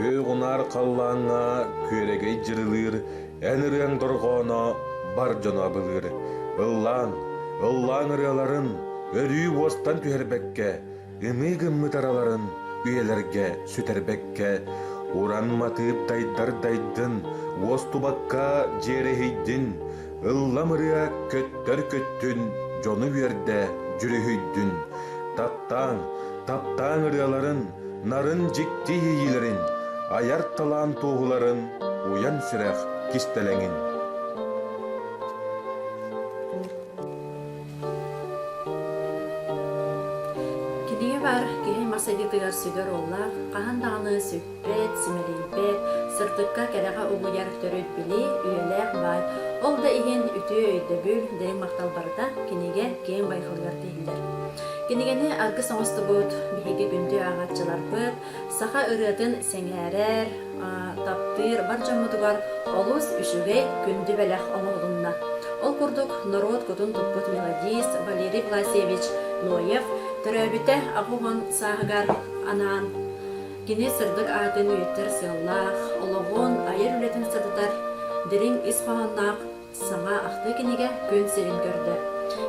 Көғунар қаллаңа көрегей жырылыр, әнірен дұрғона бар жона бұлыр. Ыллаң ыраларын өрі остан түхербекке, ымы тараларын үйелерге сүтербекке, уран матып дайдын, остубакка жерехейдін, ылламырыа көттөр көттүн, жону берде жүрүхүйдүн. Таптаң ыраларын, нарын жикти хейилерин, аяр талан туғыларын, уян сүрәқ кистелеңін. Кедеге бар, кеге масадетігар сүгер олла, қахан дағаны сүппет, сімелейпет, сыртыққа кәреға ұғыяр төрөт білі, үйелек бай. Ол да иген үті өйді бүл, дәрің мақтал барда, кенеге кейін байқылар дейілдер. Кенегені арғы соңысты бұд, бейге күнді ағатчылар бұд, сақа ұрыдын сәңәрер, таптыр, бар жамудығар, олус үшіге күнді бәләқ оңылғынна. Ол күрдік народ күтін тұппыт мелодист Валерий Власевич Ноев, түрәбіті ағуғын сағығар анан. Кені сырдық атын үйеттер сығыллақ, олығын айыр үлетін сырдытар, дірің исфағаннақ, саңа ақты кенеге күн серін көрді.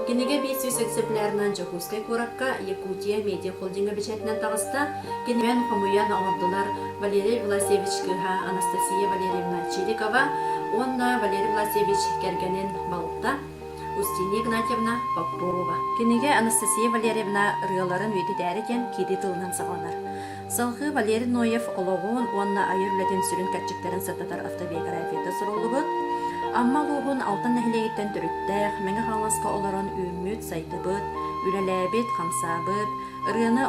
Кенеге бейс өсексеплерінен Жокускай Куракка Якутия медиа холдинга бюджетінен тағыста кенемен қомуян оңырдылар Валерий Власевич кыха Анастасия Валерьевна Чирикова, онна Валерий Власевич кергенен балықта Устинья Игнатьевна Попова. Кенеге Анастасия Валерьевна рыяларын өйді дәріген кейді тылынан сағанар. Салғы Валерий Ноев олығын онна айыр үлетін сүрін кәтчіктерін сыртатар автобиографияда сұрылы бұд. Амма луғын алтын нәхілегеттен түріттәқ, мәңі қаласқа оларын өммет сайды бұд, үләләбет қамса бұд, ұрияны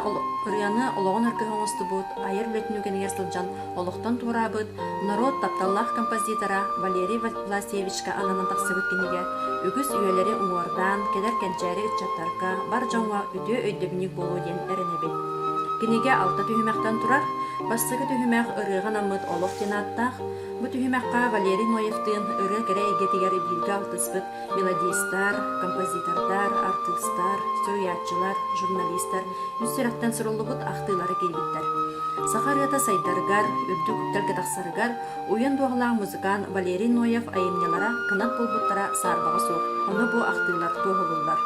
олығын ұрқы ғаңысты бұд, айыр үлетін өгенігер сылжан олықтан тура бұд, народ тапталлақ композитора Валерий Власевичка ананан тақсы бүткенеге, үгіз үйелері ұңуардан, кедер кәнчәрі үтчаттарға, бар жаңға үді өйдебінік болу ден әрінебет. Кенеге алты түйімәқтен тұрар, бастығы түйімәқ ұрыған амыд олық ден аттақ, bu tühüməkqa Валерий Ноевтың ұры кәрі егетігері білгі алтыспыт мелодистар, композитордар, артистар, сөриятчылар, журналистар, үстірақтан сұрылы бұд ақтылары келбіттер. Сахарията сайдаргар, өбді күптәлгі тақсаргар, ойын дуағылағы музыкан Валерий Ноев айымнелара қынат болбыттара сарбаға соқ, оны бұ ақтылар тоғылылар.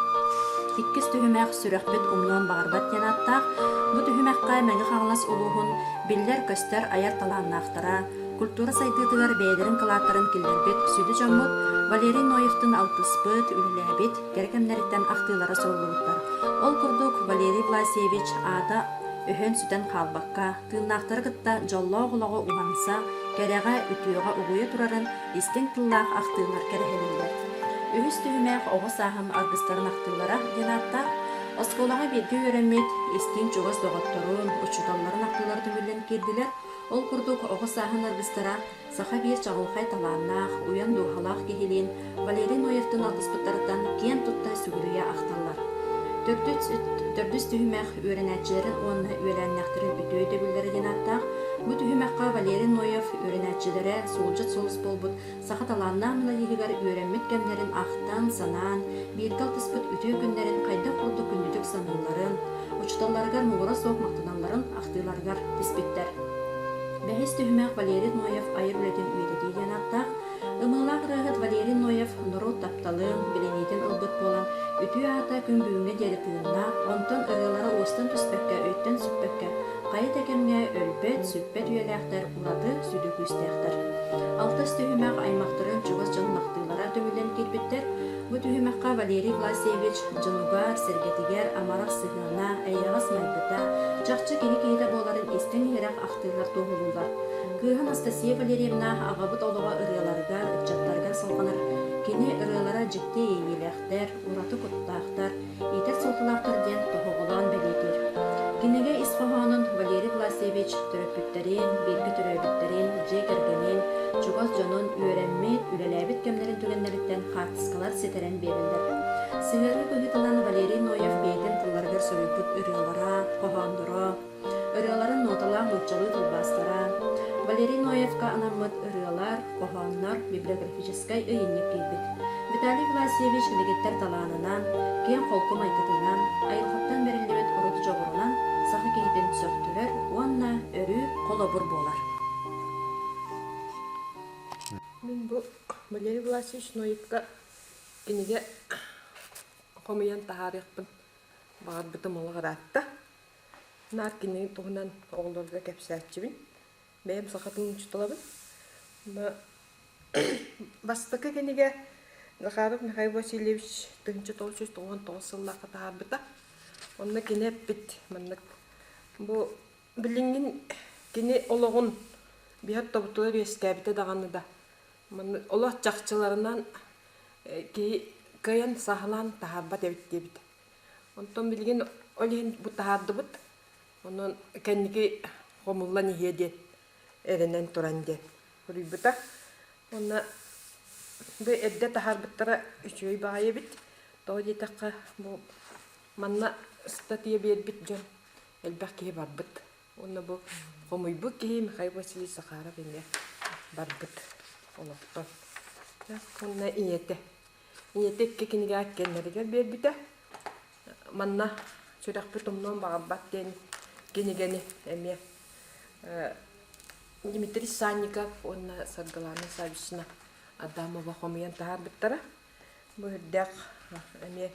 Иккіз түйімәқ сүрәқпет ұмнуан бағарбат янаттақ, bu tühümәққа мәңі қағылас ұлуғын білдер көстер аяр таланына ақтара, культура сайдыдығар бәйдерін қылаттарын келдербет сүді жаммыд Валерий Ноевтың алтыспыт, үліләбет, кәркемнәріттен ақтылары соғылығыттар. Ол күрдік Валерий Власевич ада өхен сүтен қалбаққа, тыыннақтары қытта жолла оғылығы уғанса, кәрәға үтіуға ұғуы тұрарын істен тыллақ ақтылар кәрәхелілер. Үхіс түйімәқ оғы сағым арғыстарын ақтылара денаттақ, осколаға берге өрәмет, істен чуғыз доғаттырын, ұчудаларын ақтылар түмілен керділер. Ол күрдік оғы сағын арғыстара, сақа бер жағылқай таланнақ, уян дұғалақ кехелен, Валерий Ноевтың алтыспыттарыдан кен тұтта сүгілуя ақталар. Төрдіс түйімәқ өрінәтчілерін онына өрәннәқтірін үті өтебілдері денаттақ, bu tühümәққа Валерий Ноев өрінәтчілері солжыт солыс болбыд, сақа таланна мұла елігер өрәммет кәмдерін ақтан, санан, бергі алтыспыт үті күндерін қайда қолды күндідік саныларын, ұчталарғар мұғыра соқ мақтыналарын ақтыларғар теспеттер. Бәхес түйімәқ Валерий Ноев айыр үлетін үйді дейден аттақ, ымылақ рағыт Валерий Ноев нұру тапталын, біленейтін ұлбыт болан, үті ата күн бүгінге деді тыынна, онтан ұрылары остан түспәкке, өттен сүппәкке, қайы тәкемге өлбет, сүппет үйеләқтер, ұлады сүді күстәқтер. Алтыс түйімәқ аймақтырын чуғыз жан мақтылара төмілен келбеттер, bu tühümәққа Валерий Власевич жынугар, сергетігер, амарақ сығына, әйрағыз майдыда, жақчы кені-кейді боларын естен ерақ ақтылар тоғылылар. Кыған Анастасия Валерьевна ағабыт олыға ұрыяларғар, үтчаттарғар салғаныр, кені ұрыялара жікті ейеләқтер, ұраты құттақтар, етер солтылақтар ден тоғылан бәлетер. Кенеге исқоғанын Валерий Власевич түрөппіттерін, бергі түрөбіттерін, жекергенін, чуғаз жонын үйерәммет, үләләбет кәмлерін түгенлеріттен қартысқалар сетерен берілдер. Сығырғы көйітілан Валерий Ноев бейтін тылларғыр сөріппіт үріялара, қоғандыра, үріяларын ноталақ мұтчалы тұлбастыра. Валерий Ноевқа анамыт үріялар, қоғаннар библиографическай үйіннек кейбіт. Виталий Власевич легеттер таланынан, кен қолқы майкытынан, айылғаттан берілдебет ұрыты жоғырынан, сақы кейден сөқтірер, онна өрі қолы бұр болар. Мен бу Валерий Власович Ноевка киниге хомиян тахарыппын. Багар битим олгаратта. Нар киниги тугунан оголорга кепсәтчибин. Бем сакатын чуталабын. Ба бастыка киниге Захаров Михаил Васильевич 1999 жылларга тахарбыта. Онна кинеп бит маннык. Бу билингин кини ологун бият тобутулар ескәбите даганы да. Мен олох жакчыларынан ки каян сахлан тахарба дебит. Онтон билген олин бу тахардыбыт. Онон кенники хомуллан иедет. Эренен туранде. Хүрүбүтә. Онна бу эдде тахарбыттара үчөй баайбит. Тоди такка бу манна статья бербит жон. Элбәкке барбыт. Онна бу хомуйбу ки Михаил Васильевич Захаров инде барбыт. Олоқтон. Онна иете. Иетекке киниге аккеннерге бербите. Манна чуракпы тумнон багабат ден кинигени эме Дмитрий Санников онна Саргалана Савична Адамова хомиян тахарбыттара. Бүйдәк эме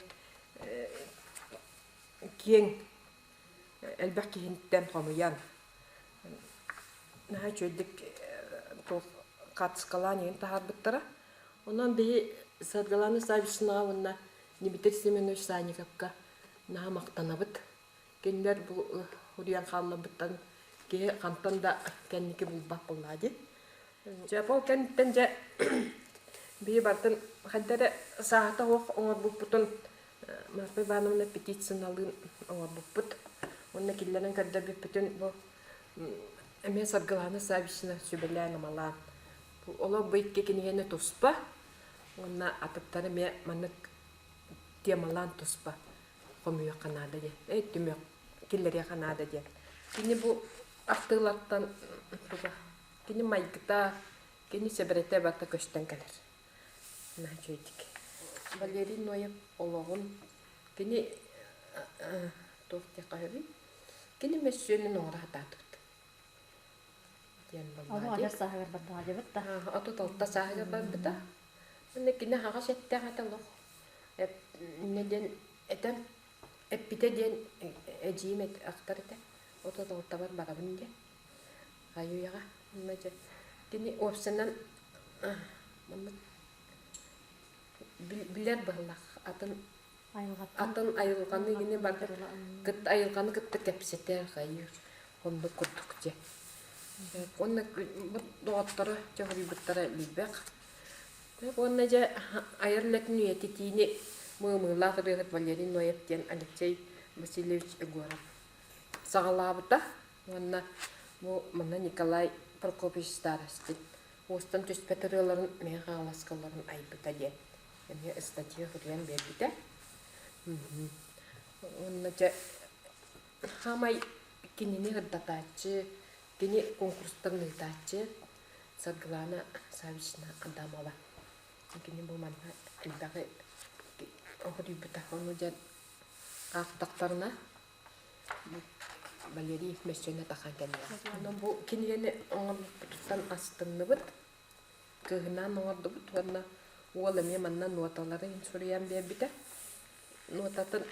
киң элбәкке хинттен хомиян. Наха чөйдік қатысқалан ең тахарбыттара. Онан бей Саргалана Савична онна Дмитрий Семенович Санниковка наха мақтанабыт. Кендер бұл уриян қаллабыттан ке қантан да кәннеке бұлбақ бұллади. Жапол кәнттен жа бей бартын қаддары сағата оқ оңар бұлпытын Марфа Ивановна петицияналын оңар бұлпыт. Онна келлерін кәдді бүппітін бұл әме Саргалана Савична сөбелі аңымалан. Ола бұйтке кенегені тұспа. Онна атыптары ме манық темалан тұспа. Қомуя қанада де. Түмек келлерге қанада де. Кені бұл ақтығылаттан бұға. Кені майгыта, кені сөбірете бата көштен кәлер. На жөйдік. Валерий Ноев олығын. Кені тоқты қайырын. Кені мәсүйінің оңыра ататықты. Алы алар сахагар бардага жабытта. Аты толта сахагар бардыда. Мен кені хаға шетте қатылық. Неден этен эппите ден эжимет актар эте. Ото толта бар барабын де. Гаюяга. Меже кені опсынан билер барлах атын айылганы гене барды. Кыт айылганы кытты кепсетер гайыр. Онды курдук же. Онна доғаттары жағыры бұттары лүбәк. Онна жа айырлетін үйеті тиіне мұғымығылағы рығыт Валерий Ноевтен Алексей Васильевич Егоров. Сағалабыта, онна мұна Николай Прокопьевич Старостин. Остан түспәтірілерін мен ғаласкаларын айбыта ден. Әне статья ғыриян бербіті. Онна жа хамай кенені ғырдатачы, Кені конкурстың нытачы Саргалана Савична Адамова. Кені бұл манна әлбәғі оғыр үйбіті оны жан ақтақтарына Валерий Мессөне таққан кәлі. Онын бұл кенегені оңыр бұтықтан астыңны бұд, кығынан оңырды бұд, оны ол әме манна ноталары сүриян бербіті. Нотатын,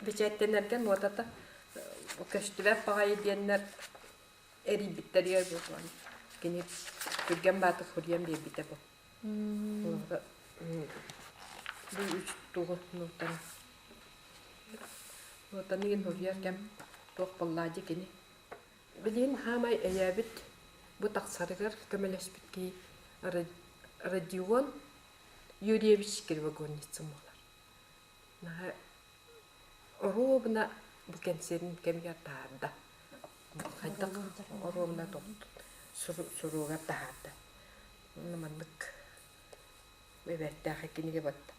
бечәттенерген нотаты көштілер бағай еденлер эри биттария болған. Кені көрген баты көрген бейбіті бұл. Бұл үш туғы нотаны. Нотаны ген көрген кәм тоқ боллади кені. Білген хамай әйәбіт бұл тақсарығыр көмелес біткі Родион Юрьевич Кирвагонницым олар. Робына бұл кәнсерін кәмге тағырда. Хайдақ оромна тоқты сұруға тағады. Нұмандық бәбәттәғі кенеге бәтті.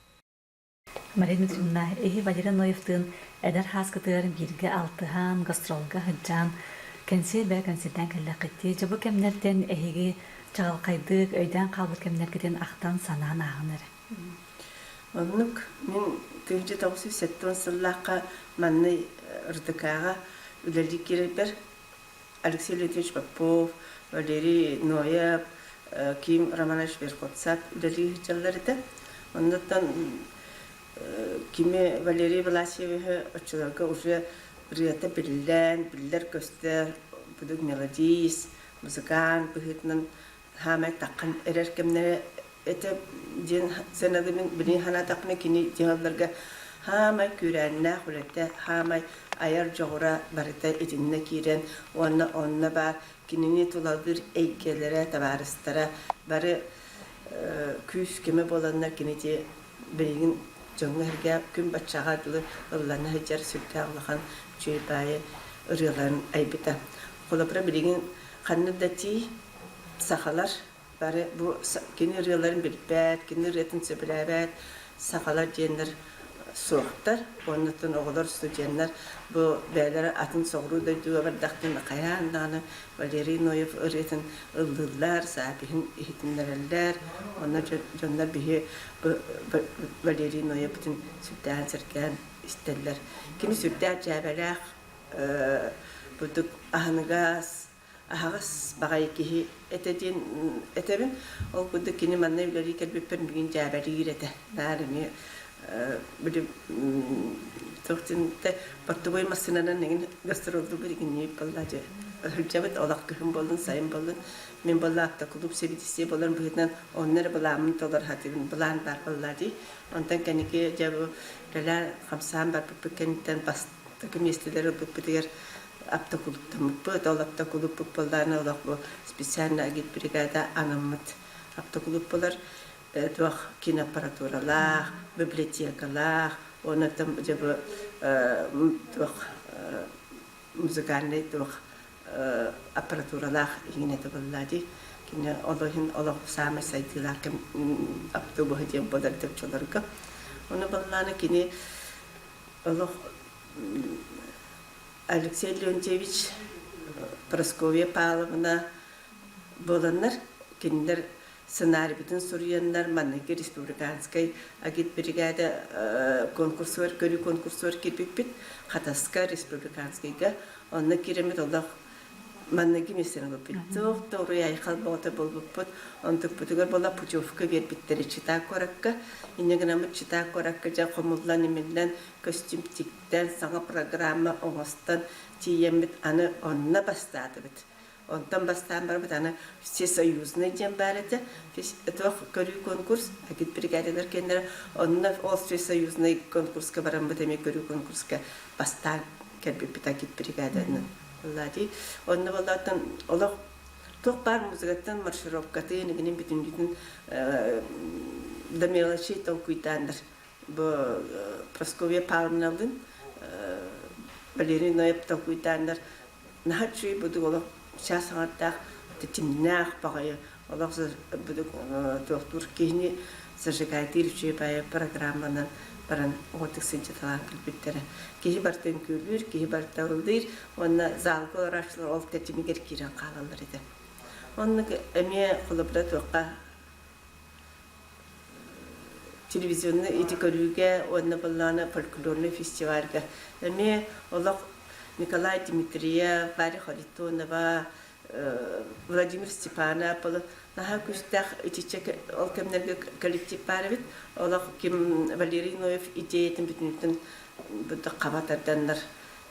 Мария Дмитриевна, Валерий Ноевтың әдір хаскытығырын бірге алтыған, гастролға хыджан, кәнсер бә кәнсерден кәлі қытте, жабы кәмнерден әйге чағал қайдық, өйден қалбыр кәмнергеден ақтан санан ағыныр. Оннук мен 1970 сыллаққа манны ырдыкаға үлелі керебер Алексей Леонидович Попов, Валерий Ноев, Ким Романович Верховцев үлелі жалларыда. Оннан Кими Валерий Власьевич очыларга уже рыята биллер көстер, будук мелодист, музыкант, быхытнан хамай таққан эреркемнері это ден сенадымын білін хана тақны кини диалларга хамай күрәннә хулетте хамай аяр жоғыра барыта этинне кирен онна бар кинини туладыр эйкелере табарыстара бары күс кеме боланнар кинити билигин жоңерге күн бачага дулы олланы хәҗәр сүттә алган чөйбае ырыларын айбита холопра билигин ханны дати сахалар бары бу кини ырыларын билбәт кини ретин сөбеләбәт сахалар дендер соқтар оннан оғлар студенттер бу бәләр атын соғру да дуа бардактын каяндан Валерий Ноев ыретін ыллылар сабихин ихтиннерлер онна жоннар бихи Валерий Ноевтин сүттән серкен истеллер кини сүттә җабалах бутук ахныгас ахагас багай ки этебин ол бутук кини манна Валерий келбеппен бигин җабали ирете нарыми били тохтинте портовой машинадан неген гастролду бирген не баллажы хылжабыт олак күн болдун сайын болдун мен баллакта клуб себитисе болар быгытнан оннер баламын толар хатыбын балан бар баллажы онтан канеке жабы дала хамсан бар пекентен бас таким местелер бутпетер апта клубтан бут олапта клуб балларны олак бу специально агит бригада анаммат апта клуб болар туах киноаппаратуралар, библиотекалар, оннан жабы туах музыкальный туах аппаратуралар игенете боллади. Кине олохин олох самый сайтылар кем автобус дем бодар деп чоларга. Оны болланы кине олох Алексей Леонтьевич Прасковья Павловна боланнар киндер сценарий битен сурьяннар манныки республиканской агит бригада конкурсор көрү конкурсор кирпиппит хатаска республиканскийга онна киремет олох манныки месен биппит тоору яйхал бота болбуппут онтук бутугар бола путевка вербиттери чита коракка инегнамы чита коракка жа комуллан именнен костюм тиктен саңа программа оңостан тиемит аны онна бастадыбыт. Онтан бастан бар бутаны всесоюзный дем бар это көрүү конкурс агит бригадалар кендер онна ол всесоюзный конкурска барам бутеме көрүү конкурска бастан келбипит агит бригаданы лади онна болатын олох ток бар музыкаттан маршировкаты негенин бүтүндүн да мелочи толкуйтандар бу Прасковья Павловнадын Валерий Ноев толкуйтандар нахачи буду олох сейчас артах тетимнах пагая олохса будук доктор кини зажигательче бая программаны баран отык синчаталар килбиттере кихи бартын күлүр кихи бартылдыр онна залга рашлар ол тетимигер кирен калалар иде онны эме кылыбыра тока телевизионны этикөрүүгө онна балланы фольклорный фестивальга эме олох Николай Дмитриев, Варя Харитонова, Владимир Степанов, наха күстах итичек ол кемнерге коллектив барбит, олах ким Валерий Ноев идеятын бүтүнүтүн буда кабатардандар,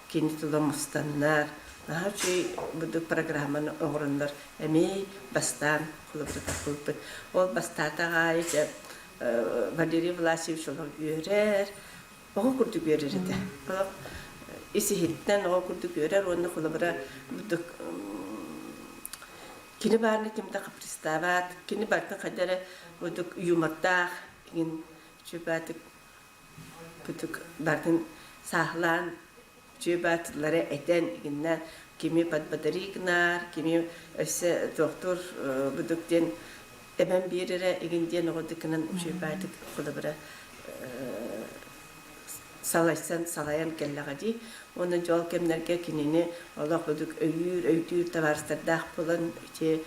кенитулы мустаннар, наха чүй буда программаны оңрундар, эми бастан кулубуда кулбит. Ол бастатага айча Валерий Власьевич олар үйрер, оғы күрдү үйрер эде. Иси хиттен оғы күрді көрер, оны құлыбыра бұдық кені барны кемді қапристават, кені бартын қадары бұдық юматтақ, еген жөбатық бұдық бартын сағылан жөбатылары әтен, егеннен кеме бадбадаригнар, кеме өсі доктор бұдықтен әмін берері, егенден оғыдықынан жөбатық құлыбыра салайсан салаян келләгәди оның жол кемнәргә кинене Аллаһ бүдүк өйдүр табарстардах булан ите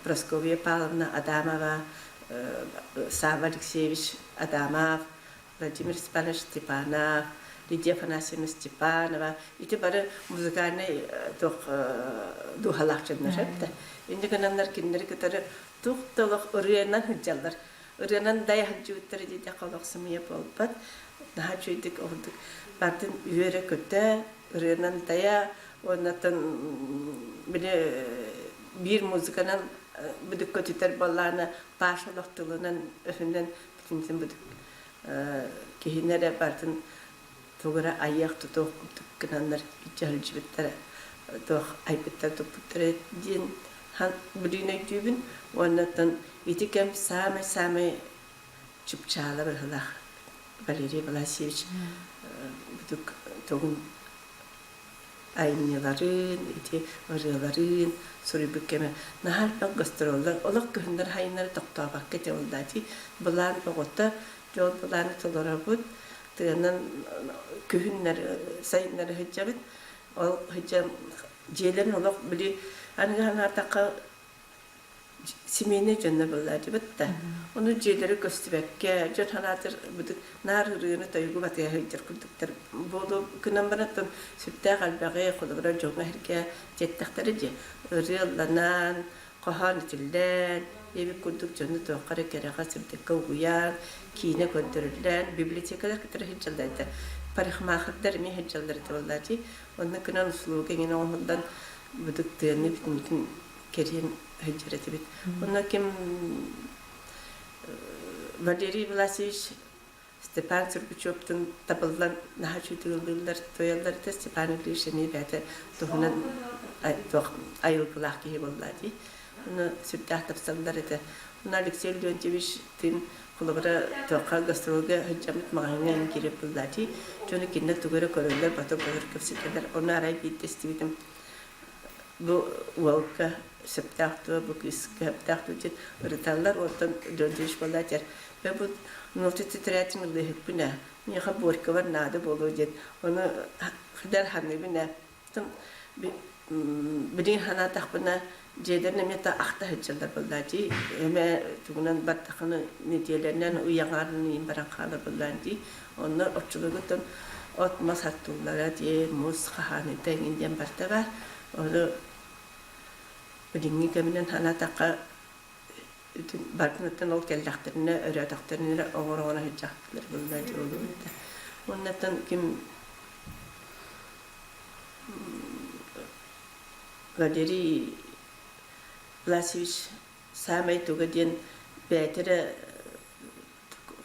Прасковья Павловна Адамова Сава Алексеевич Адамов Владимир Степанович Степанов, Лидия Афанасьевна Степанова. Ити бары музыкальный духалакчынна шепте. Инде канандар киндери кытары тух толох ырыянан хыджалар. Ырыянан дай хаджуттары диде колоксымыя болбат. Наха чуйдик олдук. Бартын үйөрө көтө, ырыянан дая, оннатын биле bir muzikadan büdük kötüter ballana paşaloqtılığından öfünden bitimsin büdük kehinere bartın toğra ayak tutuq kınanlar içerci bitler toq aypetler toputlar din han büdüne gübün ondan itikem same çıpçala bir hala Valeri Vlasievich büdük toğun ayınyaların, arıyaların, suribükeme. Nahal bak gastrollar, olak gündür hayınları toktuğa bak kete oldati. Bulan boğutta, yol bulanı tolara bud. Tıyanan kühünler, sayınları hıccabit. O hıccam, ceylerin olak bili, anıgana taqa simene canına bulladı bitti. Onu ceyleri gösterbekke, canhanadır budur. Nar hırığını tayıgı batıya hıccar kurduklar. Boğdu kınambanatın sütte kalbağıya kulubra jonga herke jettakları je. Rıyallanan, qohan itillen, evi kurduk canı toqarı kereqa sürdekka uguyan, kine göndürürlen, bibliotekalar kitara hıccaldaydı. Parıqmağırlar mi hıccalları tolladı. Onun kınan usluğu gengine ondan buduk tığını bütün keriyen hıccareti bit. Ona kim Valeri Vlasievich Stepan Surguchev'tin tabıldan naha çütüldüler toyalları da Stepan Ilyish'ini bete tohunan ayılgılaq gibi oldu. Onu süttah tapsallar ete. Ona Alexey Leontiyevich'tin kulubara toqa gastrolga hıccamit mağayına girip oldu. Çoğunu kinne tugara koruylar, batı köfsitler. Onu arayıp istedim. Bu Volka septahtı, bu septahtı için ırıtallar ortadan döndürüş bolacar. Ve bu notı titreyetin ılıhık bine. Niye borka var nada bolu jet. Onu kadar hanı bine. Birin hana takbına jeder nemeta akta hıcallar bolacar. Eme tuğunan battakını netiyelerden uyangarını imbarankalar bolacar. Onlar otçuluğundan ot masattuğlara diye muz kahanı da indiyen barta var. Onu Birinci keminen hana taqa barkınattan ol kellaklarına, öğretaklarına oğrağına hıcaklar bunlar oldu. Ondan kim Valeri Vlasievich Samay tuga diyen betere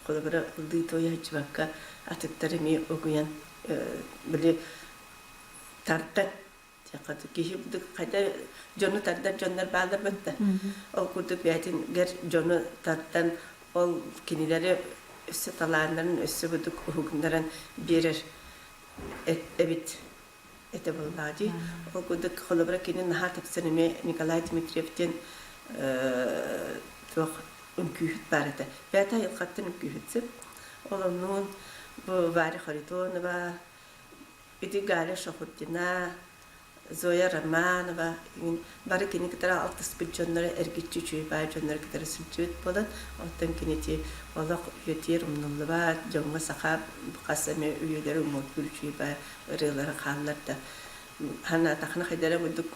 kolabara kıldığı toya hıcvakka atıkları mi okuyan böyle tarttan Yakatı kişi bulduk kadar jonu tardan jonlar bağlar bitti. O kurduk biatin ger jonu tardan ol kinileri üstü talanların üstü bulduk hukumların birer evet ete bulladı. O kurduk kolabra kinin naha taksanımı Nikolay Dmitriev'ten çok ümkühüt barıdı. Biata yılkattın ümkühütsü. Onun bu vari haritonu var. İdi gale şahuttina. Zoya Romanova, bari kini kitara altı spil jonları ergitçi çüğü bay jonları kitara sülçüt bolan, ondan kini ti olaq yötiyer umnumlu var, jonga saqa qasame üyeleri umut gülçüğü bay ırıları qallar da. Hana taqna xidara bulduk.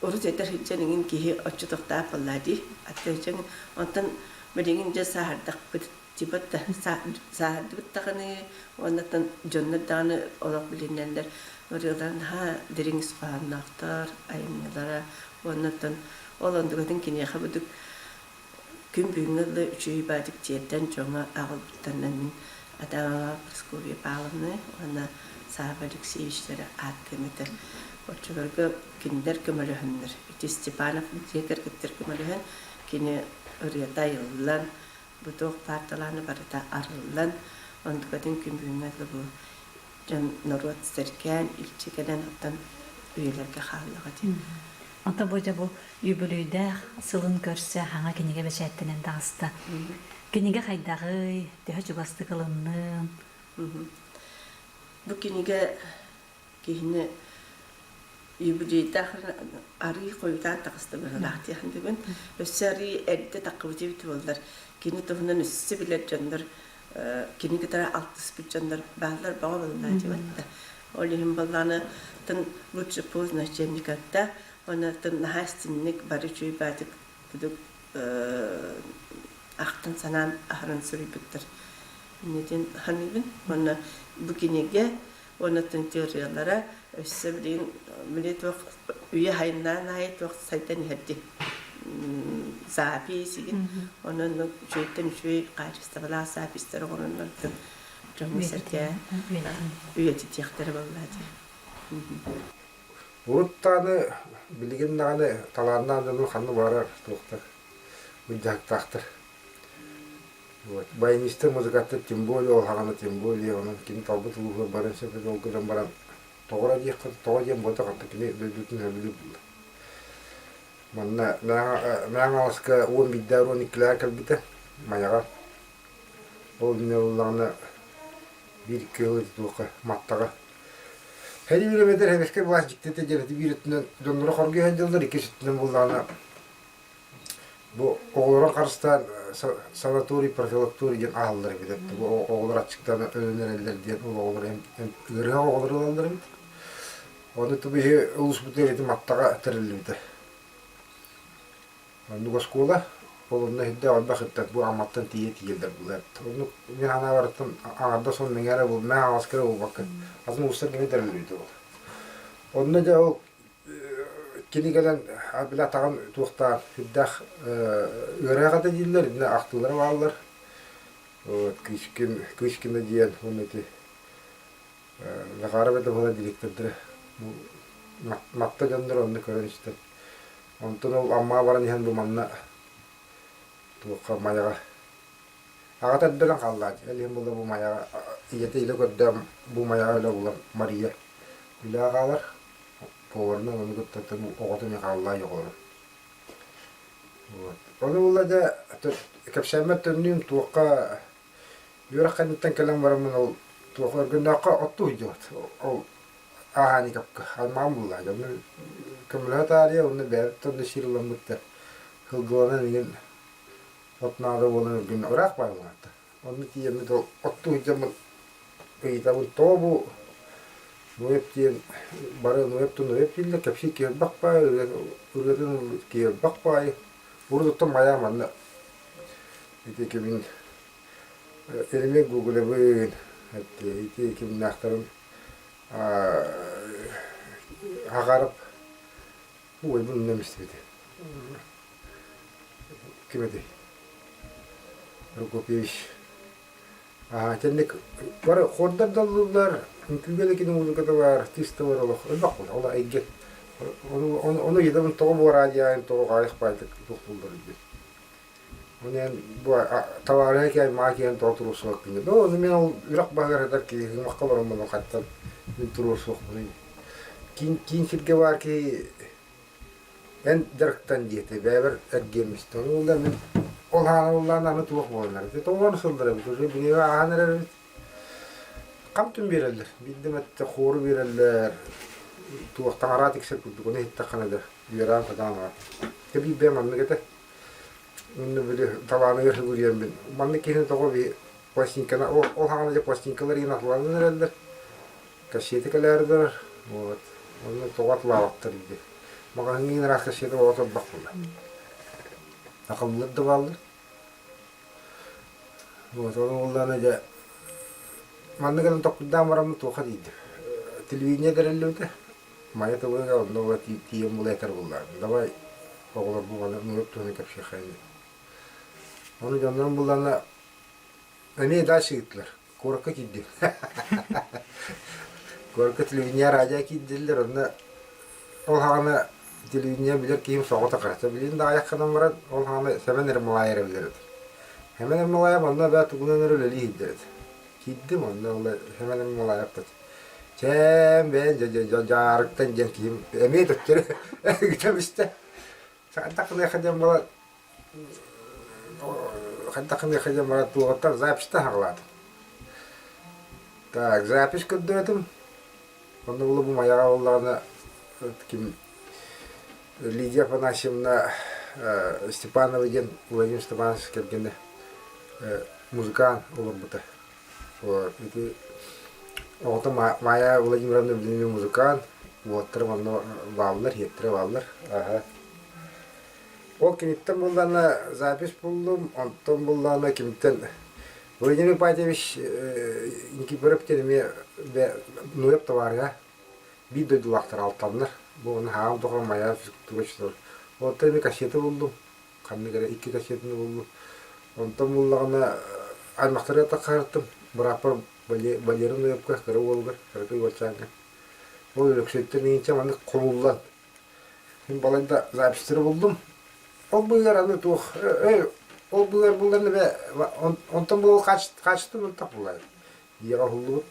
Oruz yeter hiccaningin kihi açı toqta palladi, atı hiccan ondan medingin ja sahardak bit tibat da sahardak taqani ondan jonnadanı olaq bilinenler. Oryadan ha deriniz falan aktar, ayınlara, ondan olandıkların ki ne yapıyorduk? Gün büyüğünde üçüyü badık diyetten çoğuna ağıldıklarının adama Praskovya bağlamını, ona sahabelik seyişleri attığımıdır. Orçularga kinder kömülühünler. İti Stepanov diyeker gittir kömülühün, kini oryada yıllan, bu doğ partalarını barıda arılan, ondıkların gün büyüğünde bu. Can Norvat Serken ilçekeden attan üyelerge xallığı deyip. Anta boyca bu yübülüyde sılın görse hana kinige beşettenen dağısta. Kinige haydağı, deha cubastı kılının. Bu kinige kihine yübülüyde arıyı koyudan tağısta böyle lahtiyahın dibin. Össeri edde takıvıcı biti bollar. Kini tohunan üssü bilir canlar kini kitara 60 canlar bağlar bağlılar cevapta. Olihim ballarını tın lütçü pozna çemnikakta ona tın hastinlik barıçı batık buduk ahtın sanan ahran sürübüttür. Neden hanibin ona bu kinige ona tın teoriyalara össebilin bilet vakt üye hayından ait vakt saytan haddi. Zapi sigin onun şeytan şey qarşısında zapisler onların tın Jamaica üye tiyatları vallahi. Урыттаны билген наны таларынан да ханны барар тоқтар. Үдәк тахтыр. Вот. Баянистер музыкатты тем более ол хаганы тем более onun кин талбы тулуга баран сепет ол гыдан баран тогра дияк тога дем бота катты кини дөдүтүн билип. Манна мен алыска 10 биддар 12 калбите маяга. Ол нелланы bir köyü tuqa mattaga. Hadi kilometre heveske baş jiktete jeleti biritinen dondura korgu hajjallar ikisinden bulana. Bu oğullara karşıdan sanatori profilaktori gen ahalları bidepti. Bu oğullar açıktan önerenler diyen oğullar hem gırığa oğullar olanlar bid. Onu tabi ulus butereti mattaga terilibdi. Onu skola Olumlu hidde albaqittat bu amattan tiye tiyelder bular. Onu men ana vartan ağırda son mengere bu men askere bu bakın. Azın ustar gibi derliydi o. Onunla da o kini gelen abila tağın tuğta hidde öğreğe de diller ne aktıları varlar. O kışkin de diyen onu ti Lagarbe de bana direktördir. Matta gönder onu kören işte. Ondan ol amma varan ihan bu manna tuqa mayaga agata dalan qallar elim bulda bu mayaga iyete ile kodam bu mayaga ile bular Maria ila qalar powerna onu gottan oqotu me qallar yoqor onu bulla da kapşamet tönüm tuqa yuraqan tankalam varamın ol tuqa gündaqa ottu jot ol ahani kapka almam bulla jamne kamla tariya onu berton şirlan mutta hılgona ningen Otnada olan gün orak bayılmadı. Onun diyemi de ottu zaman kıyıtabın tobu nuyep diyen barı nuyep dille kapşi ki bakpay üreten ki bakpay burada da mayamanla ite kimin elime Google'a bugün ite kimin aktarın hagarıp bu bunu demişti kime değil Rukopiş. Tennek var xordar dallar, kügele muzikada var, artist var Allah. Bakın Allah ege. Onu yedem toğu var yani toğu gayık baytık toğullar idi. Onun bu tavarı ki makiyen toğu turusuk dedi. Onu men ol Irak bagar eder ki makalarım bunu hatta men turusuk bunu. Kin sirke var ki en direkten diyete beraber ergemişti. Onu da men Olhanlardan anı tuğuk boylar. Toğunu sıldıra bir şey. Bir ahanere kamtun verirler. Bildim ette xoru verirler. Tuğuk tangarat iksek kudduk. Onu hitta kanadır. Yuran kadar var. Tabi ben manlı gete. Onu böyle tavanı verse görüyorum ben. Manlı kesin toğu bir plastinkana. Olhanlarca plastinkalar yine atlarını verirler. Kaşiyeti kalerdir. Onu toğat lavaktır idi. Maka hingin rast kaşiyeti oğatıp bakırlar. Akıllılar da varlar. Bu sonra onlarına da mandıkların tokuddan varamlı toka değildi. Televizyon dereliydi. Maya tabi ya onda o tiyem bula yeter bunlar. Davay oğlar bu bana ne yaptığını kapşa kaydı. Onu canlarım bunlarla ne daha şey gittiler. Korka gitti. Korka televizyon raja gittiler. Onda o hana televizyon bilir ki hem soğukta karşı bilin de ayak kadar var ol hana sevenler muayyer bilirdi. Hemen muayyer bana da tuğunlar öyle hiddet. Hiddim onda hemen muayyer yaptı. Cem ben jarıktan gen kim emeği tuttur. Gittim işte. Hatta kadar bana hatta bana tuğatar zapista harladı. Tak zapis kuddetim. Onda bu muayyer ollarına kim Лидия Афанасьевна Степанова ден Владимир Степанович келгенде музыкант olur bu da. Вот, это Оғыта Майя Владимировна білімі музыкант, оттырым анна валлар, еттірі валлар. Ол кенеттен болдана запись болдым, онтан болдана кенеттен Владимир Патевич Никипоров теріме нуеп товарға bir döydülақтар алтанлар. Бұны хағам тоқырам Майя физиктуға. Оттырым кассеті болдым, қанны кәрі 2 кассетіні болдым. Онтан болдағына аймақтарға таққарттым, бірапыр балерин өпкө кыры болгор кыры болчаңга ол өксөттөр менче маны колулдан мен балайда запистер болдум ол буйгар аны тух ол буйгар булданы бе онтон бул качты мынтак булай яга хулду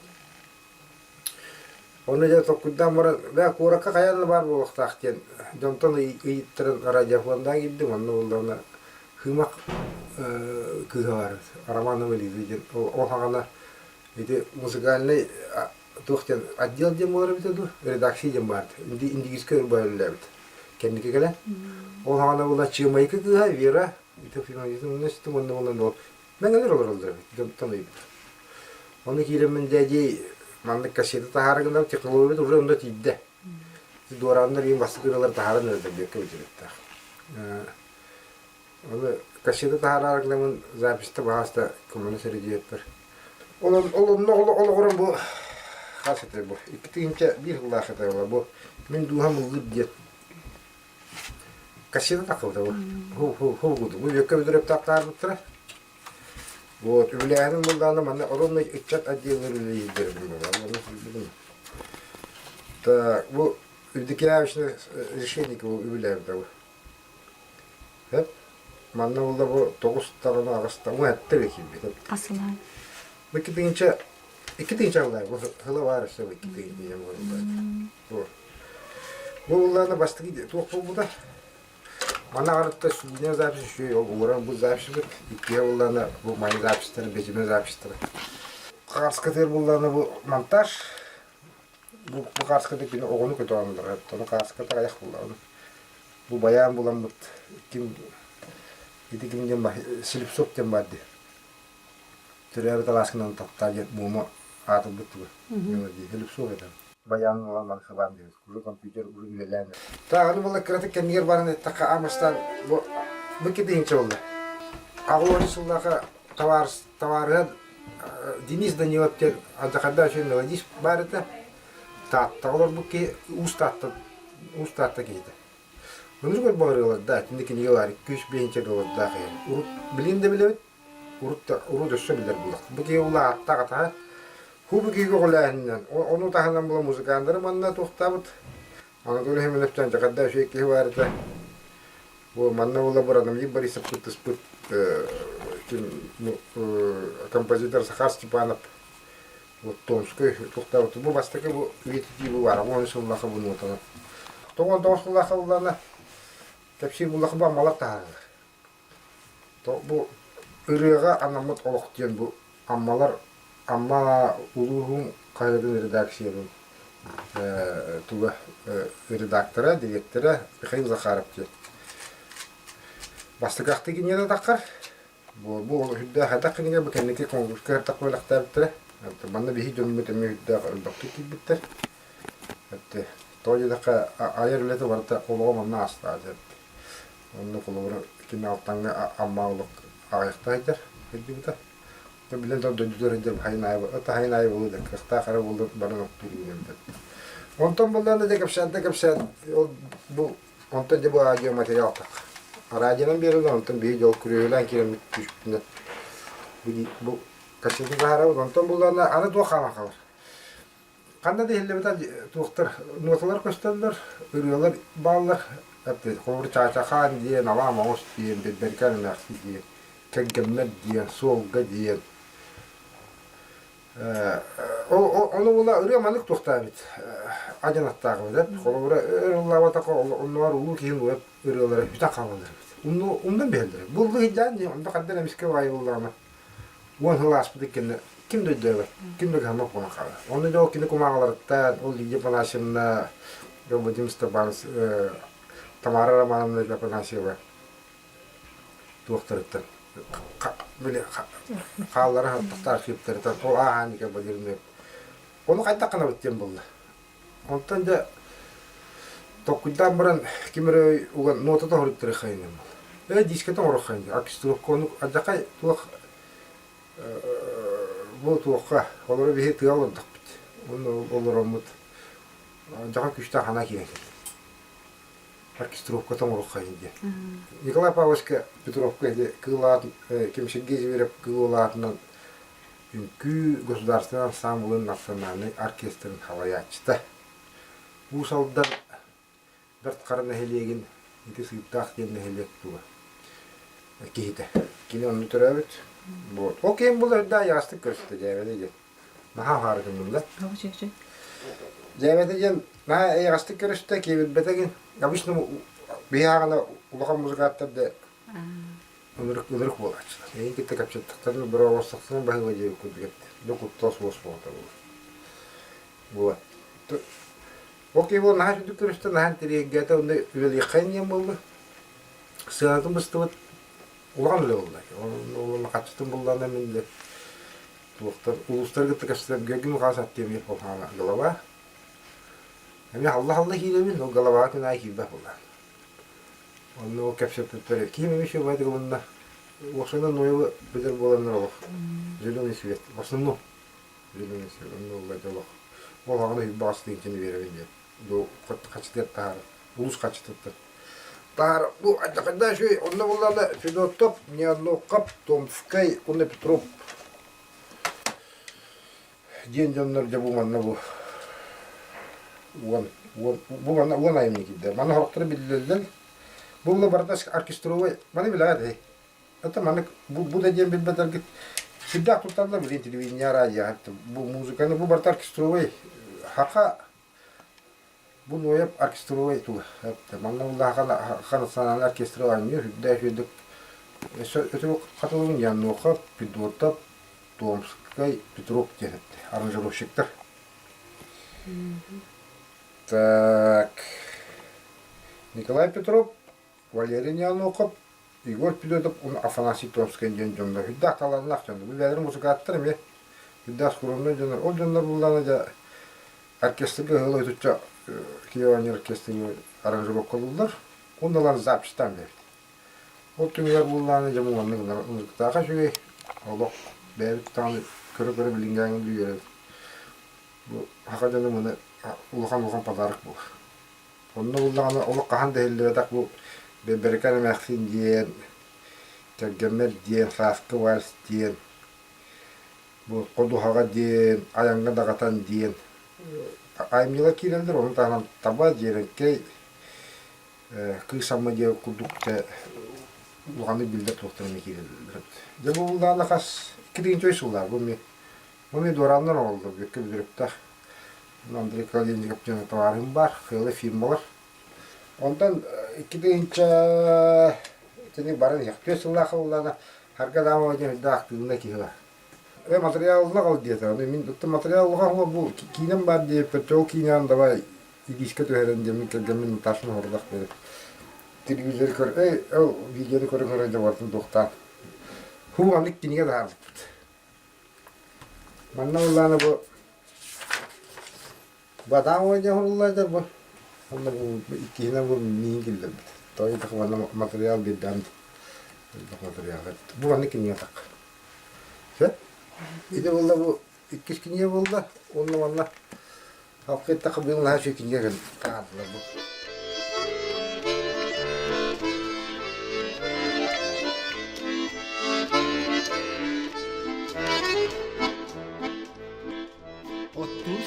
оны да токудан бара бе курака каяны бар болуктактен жонтон ыйттырын радиофонда киддим аны булданы хымак кыгар араманы билди ол хагана это музыкальный тухтен отдел дем olur bitiyor, redaksiya dем var. İngilizce böyle. Kendi kekele. O hana bula çımayı kıha vera. İşte finalizm nestim onda olan. Ben neler olur oldu. Tanıyım. Onu kiremin dedi mandık kaseti taharında teknoloji de onda tidde. Doğranlar iyi basit kırılar taharın nerede bir kıvırcıkta. Onu kaseti taharlarının zapiste bahasta komünist rediyetler. Olan bu hasete bu. İkinci bir lahata var bu. Min duham gıddet. Kasete takıldı bu. Hu bu yaka bir taktar bitir. Bu ülkenin bundan bana oranla içat adiyleri lider bunu. Ta bu ülkeler için решение bu ülkelerde bu. Hep manna bu 9 tane ağustos mu etti ki. Aslan. İki deyince var. Bu hılı var işte bu iki deyince var. Bu bunlarla başta gidiyor. Bu da bana arada sürdüğüne zapisi şu oğuran bu zapisi bu ikiye bunlarla bu mayı zapisleri, becime zapisleri. Karskıdır bunlarla bu montaj. Bu karskıdır beni oğunu kötü anılır. Onu karskıdır ayak bunlarla. Bu bayan bulan bu kim kimden silip sokten vardı. Türevi talasından taptaca muma atıp bitti bu. Helip soğuyor. Bayan olan bana sabah diyoruz. Kuru kompüter, kuru ilerleyen. Tağını bana kritik kendiler bana taka amastan bu kedi ince oldu. Ağlı sullaka tavarı Deniz Danilop'ten adakada şu melodis barıda tattalar bu ki ustatta giydi. Bunu gör bağırıyorlar da şimdi niyeler 200 dolar da yani. Bilinde bile urut ösü bilir bulak. Bu ki ula atta kata. Bu ki olayından. Onu tahanan bula müzikandırı manna tohtabıt. Anadolu hemen hepten çakadda şu iki vardı. Bu manna ula buradım yibari sapıt spıt композитор Сахар Степанов. Вот Томской тохtabıt. Bu bastaki bu üyetici bu var. Onu sullaha bunu otanı. Toğun sullaha bulana tepsir bullakı ba malak taharlar. Bu ırığa anamut oluq diyen bu ammalar amma uluğun kayırdın redaksiyonun tuğu redaktora, direktora Mikhail Zakharov diyen. Bastıqaқты gene de takar. Bu hüdda hadak gene bu kendiki konkurska her takma lakta bitir. Bana bir hiç dönmü temi hüdda bakti ki bitir. Hatta toyu da ayar bileti var da oluğum anna asla. Onu kulağına kime altanga amma oluq ayaqtaydır. Hüddi bu da. Bilen de döndüler eder hayın ayı. Ata hayın ayı oldu. Kıqta qara oldu bana noktuğunu. Ondan bundan da kapşan bu ondan da bu audio material tak. Aracının biri de ondan bir yol kuruyorlar ki düştüğünde. Bu kaçıncı kahara ondan bundan da ana doğa kalır. Kanda da helle bir doktor notalar koştular, örüyorlar, bağlar. Hatta kovur çaçakan diye, nalama hoş diye, berkan mersi diye, keggemmet diye, soğuğa diye. Onu bula örüyormanlık doktor bit. Ajanat takip edip, kovura örüyorlar da onlar ulu kiyin uyup örüyorlar, hüta kalırlar. Ondan belirler. Buldu hiccan diye, onda kadar emiske vay bulduğuna. On hılas bıdıkkenne. Kim de döver, kim de gamak bana kalır. Onu da o kini kumağalardan, o lige panaşımda, Robodim Stabans, Tamara Ramanımda yapanaşı var. Doktoruktan. böyle kallara tutar şipleri o ahani ke badirme onu kayda kana bittim bulla ondan da Tokuddan baran kimere ugan nota da horuktere khaynem. Diskete oruk khaynem. Akistru konu adakay tuak bu tuakka olur bir hit yalın takbit. Onu olur amut. Jaka küçta hana kiyen. Akistru kotam oruk khaynem. Nikolay Pavlovska Petrovka de kılat kimse gezi verip kılatından Ünkü Государственный ансамбль национальный оркестрын хаваячта. Bu saldan dört karına heliyegin iti sıkıntı diye heliyek tuğa. Kihite. Kini onu türevit. Bu. Okey bu da yastık görüşte cevede. Naha harcım bunlar. Cevede naha yastık görüşte ki betegin. Yapıştım bir ağına ulağın müzikatlar da ıdırık bu açılar. Neyin kitle kapçattıklarını bir avastıksının bahıva cevi kuduget. Dokut tos vos volta bu. Okey bu naha şu görüşte naha teriye gete onda üveli kaynyam buldu. Sığatım bıstıvat ulan öyle oldu. Onu kaçtım bulduğunda minde. Uluslar gitti kaçtım. Gögün kasat diye bir yapalım galava. Hem Allah Allah hilemin o galava kına hibe olan. Onu o kapsat tutar. Kimmiş o baydı bunda. Osana noyu bedel bolanlar olur. Zülün isvet. Osana zülün isvet. Onu olacak olur. O hana hibe bastı içini verebilir. Bu kaçtı tar. Ulus kaçtı tar. Tar bu acaba şu onda bunlarla Fedotop, Niadnokap, Tomskay, Kone Petrov. Gençler jabumanna bu. Bu bana ayımlı gitti. Bana halkları bildiler. Bu bardaş orkestroyu bana biladı. Hatta bana bu da diye bir bedel git. Şiddet tutarlar bile televizyon radyo hatta bu müzikanı bu bardaş orkestroyu haka bu noyap orkestroyu tu. Hatta bana Allah kana sana orkestroyu oynuyor. Değişik öteki katılımın yanına okap bir dörtap Tomskay Petrov diye aranjировщиктер. Так. Николай Петров, Валерий Няноков, Игорь Пилотов, он Афанасий Томский ден жонда. Хүддақ таларын ақчанды. Бұл бәдір музыкаттыр ме? Хүддақ скромный жондар. Ол жондар бұлланы да оркестрге ғылы өтітчі Киевани оркестрге аранжировка бұлдар. Ондалар запистан берді. Ол түңілер бұлланы жамуғанны музыкатаға жүгей. Олық бәрі таңды көрі білінгенін дүйереді. Bu hakikaten bunu ulukan pazarlık bu. Onun ullağına oluk kahan değilleri tak bu beberken emeksin diyen, kergemer diyen, saskı vals diyen, bu koduhaga diyen, ayanga dağatan diyen. Ayımcılar kireldir onun tağından taba diyen ki kıysamma diye kudukça ulukanı bildir tohtarını kireldir. Ya bu ullağına kas kirinci oysular bu mi? Bunu doranlar oldu büyük bir durumda. Andrei Kalinci kapçanı tavarım var, hılı firmalar. Ondan iki deyince seni barın yakıyorsun ullağına harika dağma hocam da aklındaki hıla. Ve materyalına kaldı diye sana. Min tuttu materyal ullağına bu kinem var diye çok kinem de var. İlişki töheren cemin taşını hordak böyle. Televizörü kör, o videonu körünce vardı doktan. Bu anlık kiniye de harcık. Manna ullağına bu badam hoca ullağına bu. Onda bu ikine bu mingil de. Toy tak manna materyal bedam. Materyal. Bu anlık kiniye tak. Şey? Bir de bu ikiz kiniye buldu. Onunla manna hakikaten takıbın her şey kiniye geldi. Taatla bu.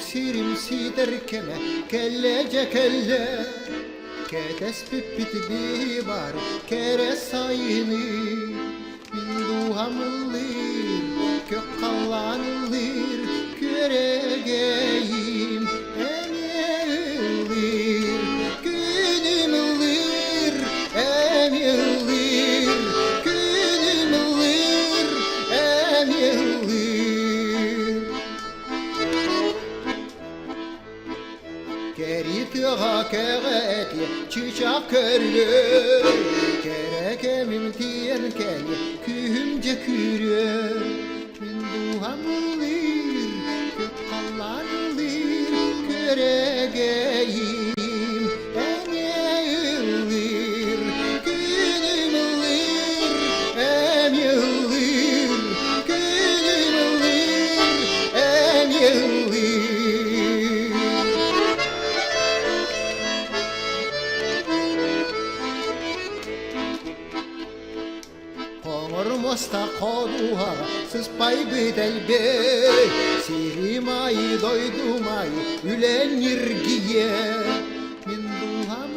Sirimsi derkeme kellece kelle Ketes pipit bir var kere sayını Binduhamılır kök kallanılır Köregeyim emilir Günümülür emilir Günümülür emilir Geri Tığa keğeti çiçak körlü Kerekemim tiyen keli kühümce kürü Min duhamlir kallanlir Köregeyim emyelir Günümlir emyelir Günümlir emyelir Mosta koduha sıspay bedelbe Sirimay doydumay ülen yirgiye Min duham